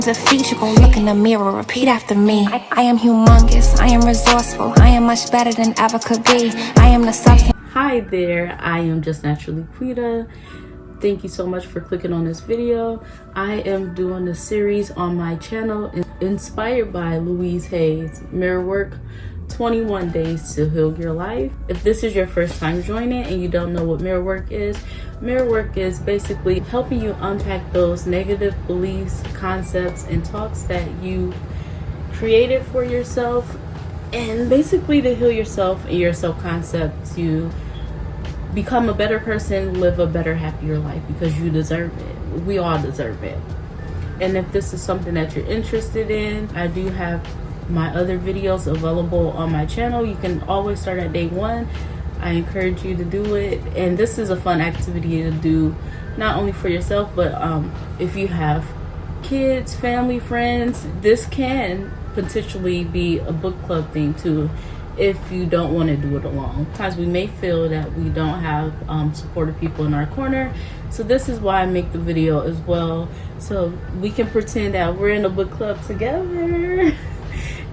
Defeat, you gon' look in the mirror, repeat after me. I am humongous, I am resourceful, I am much better than ever could be. I am the substance. Hi there, I am just naturally Quita. Thank you so much for clicking on this video. I am doing a series on my channel inspired by Louise Hay's Mirror Work, 21 Days to Heal Your Life. If this is your first time joining and you don't know what mirror work is basically helping you unpack those negative beliefs, concepts, and talks that you created for yourself, and basically to heal yourself and your self-concept to become a better person, live a better, happier life, because you deserve it. We all deserve it. And if this is something that you're interested in, I do have my other videos available on my channel. You can always start at day one. I encourage you to do it, and this is a fun activity to do not only for yourself, but if you have kids, family, friends, this can potentially be a book club thing too, if you don't want to do it alone. Sometimes we may feel that we don't have supportive people in our corner, so this is why I make the video as well, so we can pretend that we're in a book club together.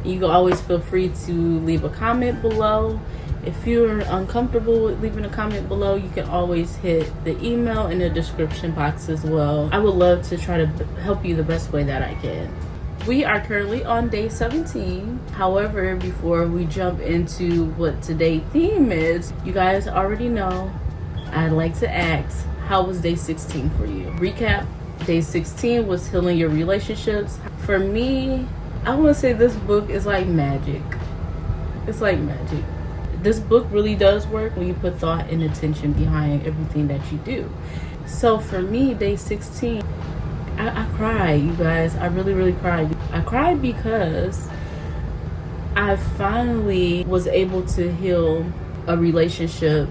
You can always feel free to leave a comment below. If you're uncomfortable with leaving a comment below, you can always hit the email in the description box as well. I would love to try to help you the best way that I can. We are currently on day 17. However, before we jump into what today's theme is, you guys already know I'd like to ask, how was day 16 for you? Recap, day 16 was healing your relationships. For me, I want to say this book is like magic. It's like magic. This book really does work when you put thought and attention behind everything that you do. So for me, day 16, I cried, you guys. I really cried. I cried because I finally was able to heal a relationship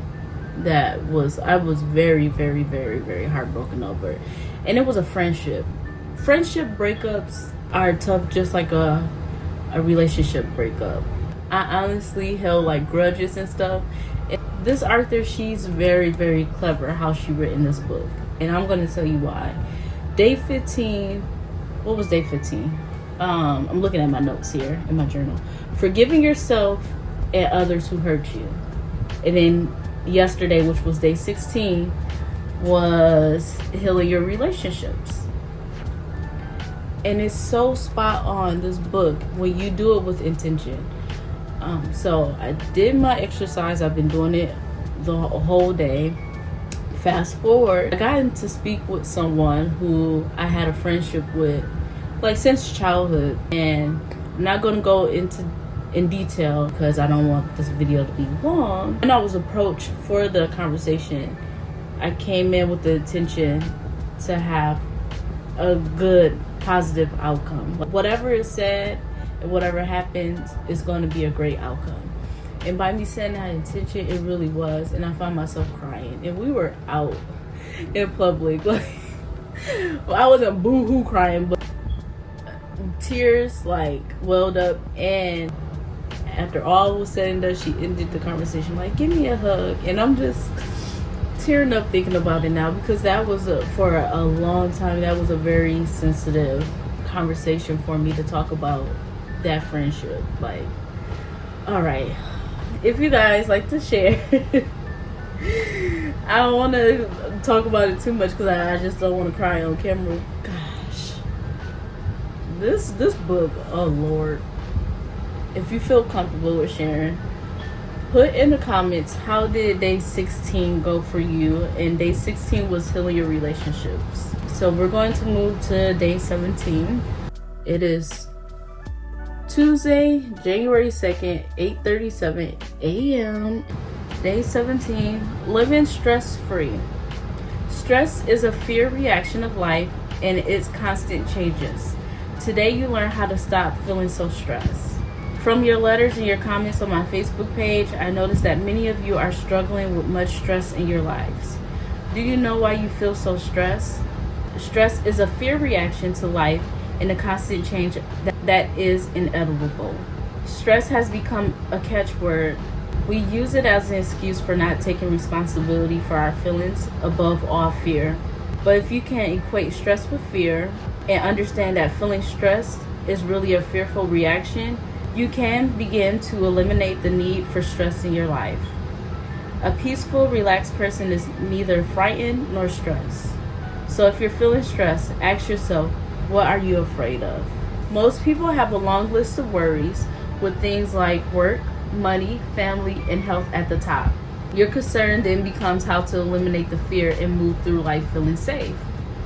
that I was very heartbroken over. And it was a friendship. Friendship breakups are tough, just like a relationship breakup. I honestly held like grudges and stuff. And this author, she's very clever how she written this book, and I'm going to tell you why. Day 15, what was day 15? I'm looking at my notes here in my journal. Forgiving yourself and others who hurt you. And then yesterday, which was day 16, was healing your relationships. And it's so spot on, this book, when you do it with intention. So I did my exercise. I've been doing it the whole day. Fast forward, I got to speak with someone who I had a friendship with like since childhood, and I'm not going to go in detail because I don't want this video to be long. When I was approached for the conversation, I came in with the intention to have a good, positive outcome. Whatever is said and whatever happens is going to be a great outcome. And by me saying that intention, it really was. And I found myself crying. And we were out in public. Like, well, I wasn't boo-hoo crying, but tears like welled up. And after all was said and done, she ended the conversation like, give me a hug. And I'm just tearing up thinking about it now, because that was for a long time, that was a very sensitive conversation for me to talk about that friendship. Like, all right, if you guys like to share, I don't want to talk about it too much because I just don't want to cry on camera. Gosh, this book, oh Lord. If you feel comfortable with sharing, put in the comments, how did day 16 go for you? And day 16 was healing your relationships. So we're going to move to day 17. It is Tuesday, January 2nd, 8:37 a.m. Day 17, living stress-free. Stress is a fear reaction of life and its constant changes. Today you learn how to stop feeling so stressed. From your letters and your comments on my Facebook page, I noticed that many of you are struggling with much stress in your lives. Do you know why you feel so stressed? Stress is a fear reaction to life and a constant change that is inevitable. Stress has become a catchword. We use it as an excuse for not taking responsibility for our feelings, above all fear. But if you can't equate stress with fear, and understand that feeling stressed is really a fearful reaction, you can begin to eliminate the need for stress in your life. A peaceful, relaxed person is neither frightened nor stressed. So if you're feeling stressed, ask yourself, what are you afraid of? Most people have a long list of worries with things like work, money, family, and health at the top. Your concern then becomes how to eliminate the fear and move through life feeling safe.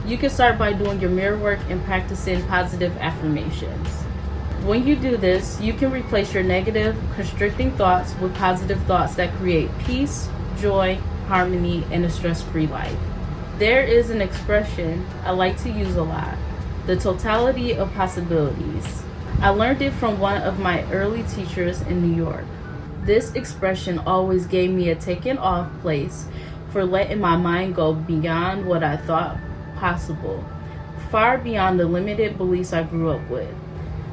You can start by doing your mirror work and practicing positive affirmations. When you do this, you can replace your negative, constricting thoughts with positive thoughts that create peace, joy, harmony, and a stress-free life. There is an expression I like to use a lot, the totality of possibilities. I learned it from one of my early teachers in New York. This expression always gave me a taken off place for letting my mind go beyond what I thought possible, far beyond the limited beliefs I grew up with.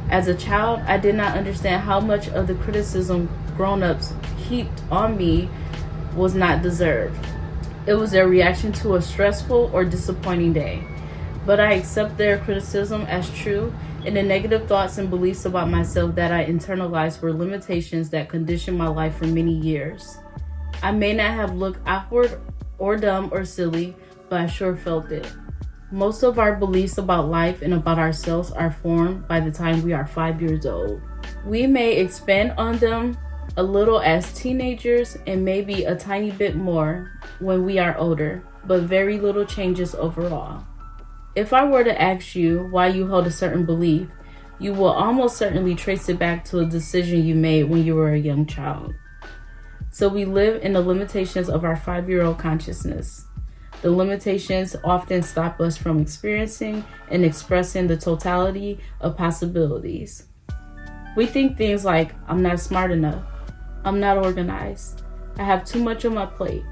As a child, I did not understand how much of the criticism grown-ups heaped on me was not deserved. It was their reaction to a stressful or disappointing day. But I accept their criticism as true, and the negative thoughts and beliefs about myself that I internalized were limitations that conditioned my life for many years. I may not have looked awkward or dumb or silly, but I sure felt it. Most of our beliefs about life and about ourselves are formed by the time we are 5 years old. We may expand on them a little as teenagers and maybe a tiny bit more when we are older, but very little changes overall. If I were to ask you why you hold a certain belief, you will almost certainly trace it back to a decision you made when you were a young child. So we live in the limitations of our 5-year-old consciousness. The limitations often stop us from experiencing and expressing the totality of possibilities. We think things like, I'm not smart enough, I'm not organized, I have too much on my plate,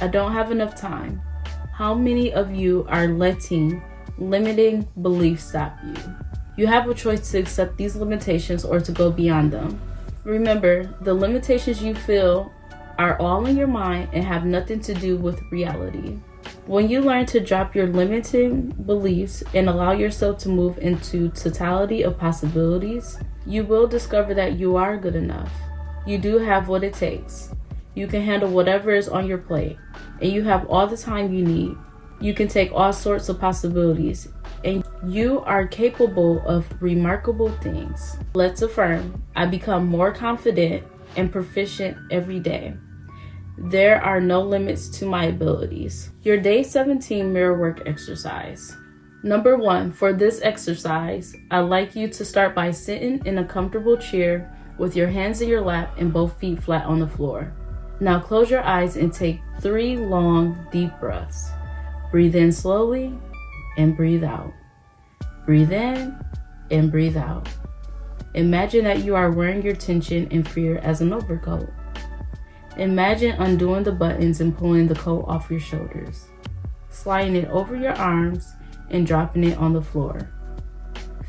I don't have enough time. How many of you are letting limiting beliefs stop you? You have a choice to accept these limitations or to go beyond them. Remember, the limitations you feel are all in your mind and have nothing to do with reality. When you learn to drop your limiting beliefs and allow yourself to move into totality of possibilities, you will discover that you are good enough. You do have what it takes. You can handle whatever is on your plate, and you have all the time you need. You can take all sorts of possibilities, and you are capable of remarkable things. Let's affirm, I become more confident and proficient every day. There are no limits to my abilities. Your day 17 mirror work exercise. Number 1, for this exercise, I'd like you to start by sitting in a comfortable chair with your hands in your lap and both feet flat on the floor. Now close your eyes and take 3 long, deep breaths. Breathe in slowly and breathe out. Breathe in and breathe out. Imagine that you are wearing your tension and fear as an overcoat. Imagine undoing the buttons and pulling the coat off your shoulders, sliding it over your arms and dropping it on the floor.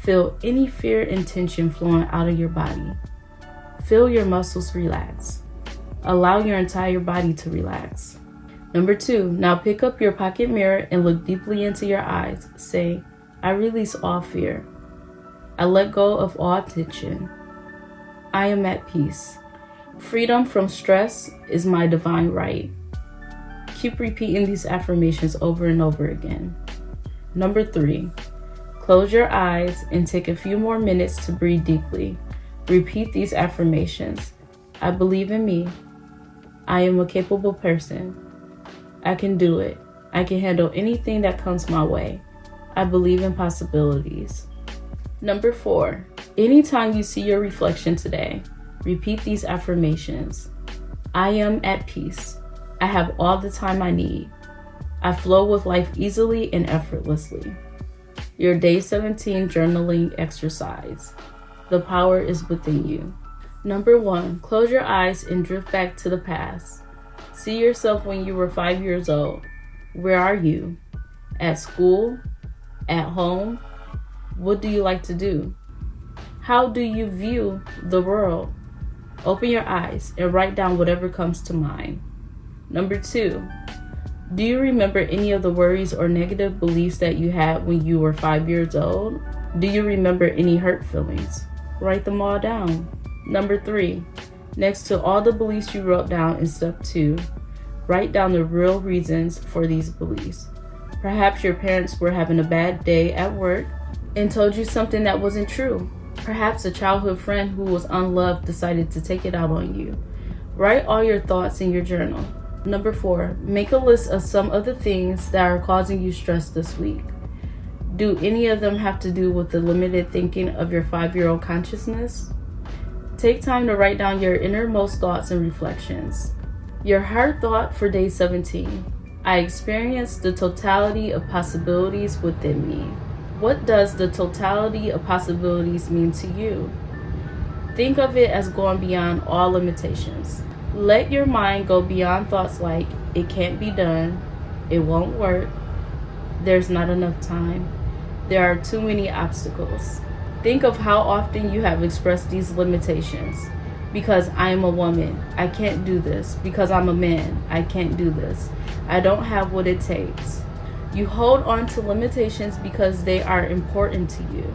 Feel any fear and tension flowing out of your body. Feel your muscles relax. Allow your entire body to relax. Number 2, now pick up your pocket mirror and look deeply into your eyes. Say, I release all fear. I let go of all tension. I am at peace. Freedom from stress is my divine right. Keep repeating these affirmations over and over again. Number 3, close your eyes and take a few more minutes to breathe deeply. Repeat these affirmations. I believe in me. I am a capable person. I can do it. I can handle anything that comes my way. I believe in possibilities. Number 4, anytime you see your reflection today, repeat these affirmations. I am at peace. I have all the time I need. I flow with life easily and effortlessly. Your day 17 journaling exercise. The power is within you. Number 1, close your eyes and drift back to the past. See yourself when you were 5 years old. Where are you? At school? At home? What do you like to do? How do you view the world? Open your eyes and write down whatever comes to mind. Number 2, Do you remember any of the worries or negative beliefs that you had when you were 5 years old? Do you remember any hurt feelings? Write them all down. Number 3, next to all the beliefs you wrote down in step 2, write down the real reasons for these beliefs. Perhaps your parents were having a bad day at work and told you something that wasn't true. Perhaps a childhood friend who was unloved decided to take it out on you. Write all your thoughts in your journal. Number 4, make a list of some of the things that are causing you stress this week. Do any of them have to do with the limited thinking of your 5-year-old consciousness? Take time to write down your innermost thoughts and reflections. Your hard thought for day 17. I experienced the totality of possibilities within me. What does the totality of possibilities mean to you? Think of it as going beyond all limitations. Let your mind go beyond thoughts like, it can't be done, it won't work, there's not enough time, there are too many obstacles. Think of how often you have expressed these limitations. Because I am a woman, I can't do this. Because I'm a man, I can't do this. I don't have what it takes. You hold on to limitations because they are important to you.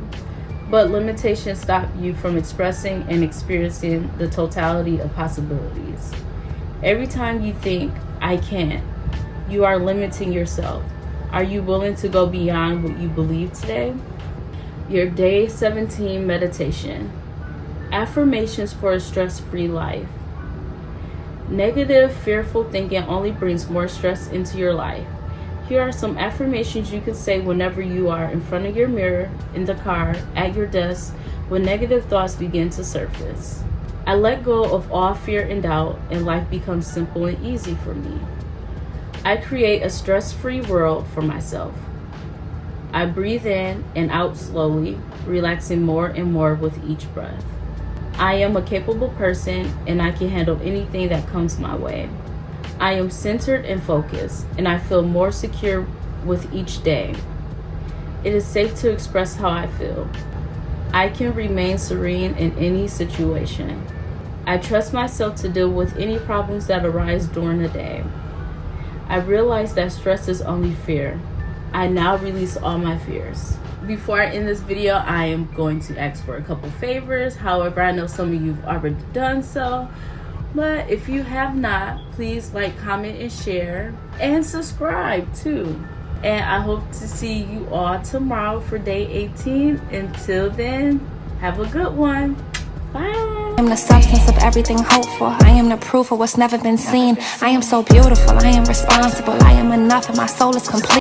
But limitations stop you from expressing and experiencing the totality of possibilities. Every time you think, I can't, you are limiting yourself. Are you willing to go beyond what you believe today? Your day 17 meditation. Affirmations for a stress-free life. Negative, fearful thinking only brings more stress into your life. Here are some affirmations you can say whenever you are in front of your mirror, in the car, at your desk, when negative thoughts begin to surface. I let go of all fear and doubt, and life becomes simple and easy for me. I create a stress-free world for myself. I breathe in and out slowly, relaxing more and more with each breath. I am a capable person, and I can handle anything that comes my way. I am centered and focused, and I feel more secure with each day. It is safe to express how I feel. I can remain serene in any situation. I trust myself to deal with any problems that arise during the day. I realize that stress is only fear. I now release all my fears. Before I end this video, I am going to ask for a couple favors. However, I know some of you have already done so. But if you have not, please like, comment, and share. And subscribe too. And I hope to see you all tomorrow for day 18. Until then, have a good one. Bye. I am the substance of everything hoped for. I am the proof of what's never been seen. I am so beautiful, I am responsible, I am enough, and my soul is complete.